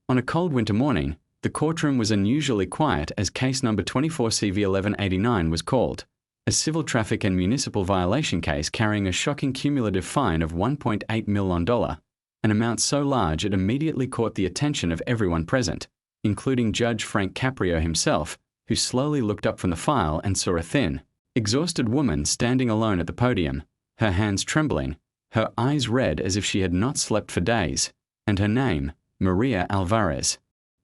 On a cold winter morning, the courtroom was unusually quiet as case number 24CV1189 was called, a civil traffic and municipal violation case carrying a shocking cumulative fine of $1.8 million, an amount so large it immediately caught the attention of everyone present, including Judge Frank Caprio himself, who slowly looked up from the file and saw a thin, exhausted woman standing alone at the podium, her hands trembling, her eyes red as if she had not slept for days, and her name, Maria Alvarez,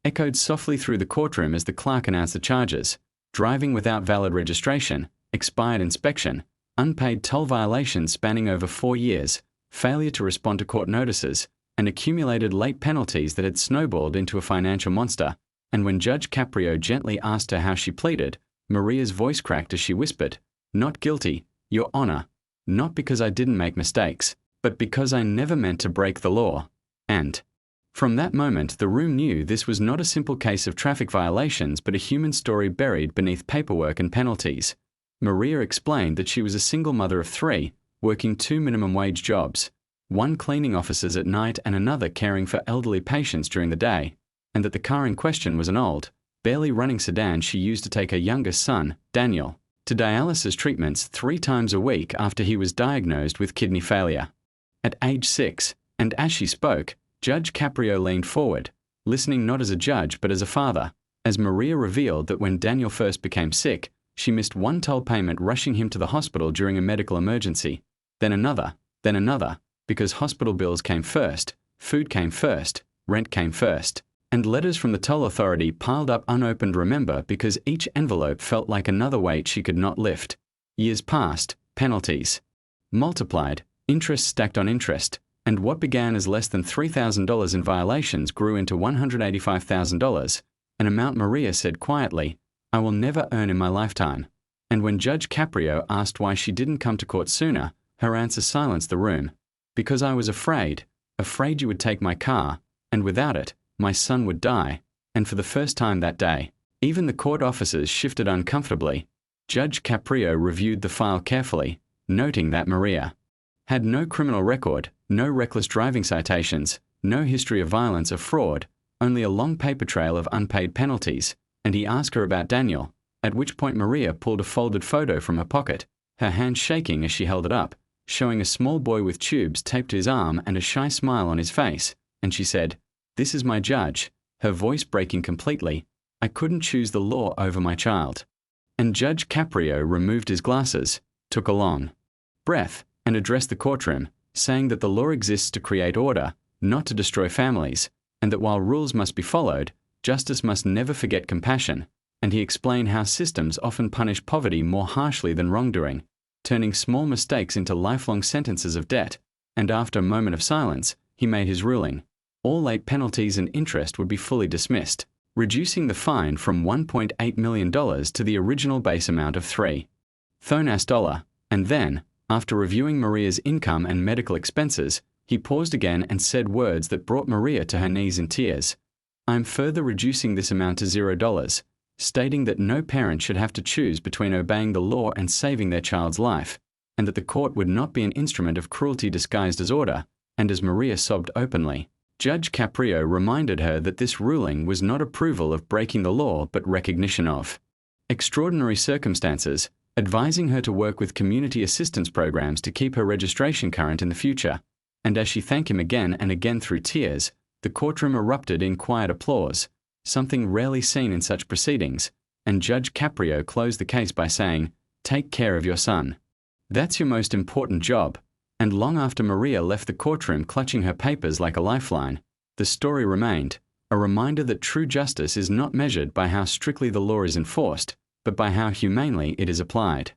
echoed softly through the courtroom as the clerk announced the charges: driving without valid registration, expired inspection, unpaid toll violations spanning over 4 years, failure to respond to court notices, and accumulated late penalties that had snowballed into a financial monster. And when Judge Caprio gently asked her how she pleaded, Maria's voice cracked as she whispered, "Not guilty, Your Honor, not because I didn't make mistakes, but because I never meant to break the law." And from that moment, the room knew this was not a simple case of traffic violations but a human story buried beneath paperwork and penalties. Maria explained that she was a single mother of 3, working 2 minimum wage jobs, one cleaning offices at night and another caring for elderly patients during the day, and that the car in question was an old, barely running sedan she used to take her youngest son, Daniel, to dialysis treatments 3 times a week after he was diagnosed with kidney failure. At age 6, and as she spoke, Judge Caprio leaned forward, listening not as a judge but as a father, as Maria revealed that when Daniel first became sick, she missed one toll payment rushing him to the hospital during a medical emergency, then another, because hospital bills came first, food came first, rent came first, and letters from the toll authority piled up unopened, remember, because each envelope felt like another weight she could not lift. Years passed, penalties multiplied, interest stacked on interest, and what began as less than $3,000 in violations grew into $185,000, an amount Maria said quietly, "I will never earn in my lifetime." And when Judge Caprio asked why she didn't come to court sooner, her answer silenced the room. "Because I was afraid you would take my car, and without it, my son would die." And for the first time that day, even the court officers shifted uncomfortably. Judge Caprio reviewed the file carefully, noting that Maria had no criminal record, no reckless driving citations, no history of violence or fraud, only a long paper trail of unpaid penalties, and he asked her about Daniel, at which point Maria pulled a folded photo from her pocket, her hand shaking as she held it up, showing a small boy with tubes taped to his arm and a shy smile on his face, and she said, "This is my judge," her voice breaking completely. "I couldn't choose the law over my child." And Judge Caprio removed his glasses, took a long breath, and addressed the courtroom, saying that the law exists to create order, not to destroy families, and that while rules must be followed, justice must never forget compassion. And he explained how systems often punish poverty more harshly than wrongdoing, turning small mistakes into lifelong sentences of debt. And after a moment of silence, he made his ruling. All late penalties and interest would be fully dismissed, reducing the fine from $1.8 million to the original base amount of $3,000. And then, after reviewing Maria's income and medical expenses, he paused again and said words that brought Maria to her knees in tears. "I am further reducing this amount to $0, stating that no parent should have to choose between obeying the law and saving their child's life, and that the court would not be an instrument of cruelty disguised as order." And as Maria sobbed openly, Judge Caprio reminded her that this ruling was not approval of breaking the law but recognition of extraordinary circumstances, advising her to work with community assistance programs to keep her registration current in the future. And as she thanked him again and again through tears, the courtroom erupted in quiet applause, something rarely seen in such proceedings, and Judge Caprio closed the case by saying, "Take care of your son. That's your most important job." And long after Maria left the courtroom clutching her papers like a lifeline, the story remained, a reminder that true justice is not measured by how strictly the law is enforced, but by how humanely it is applied.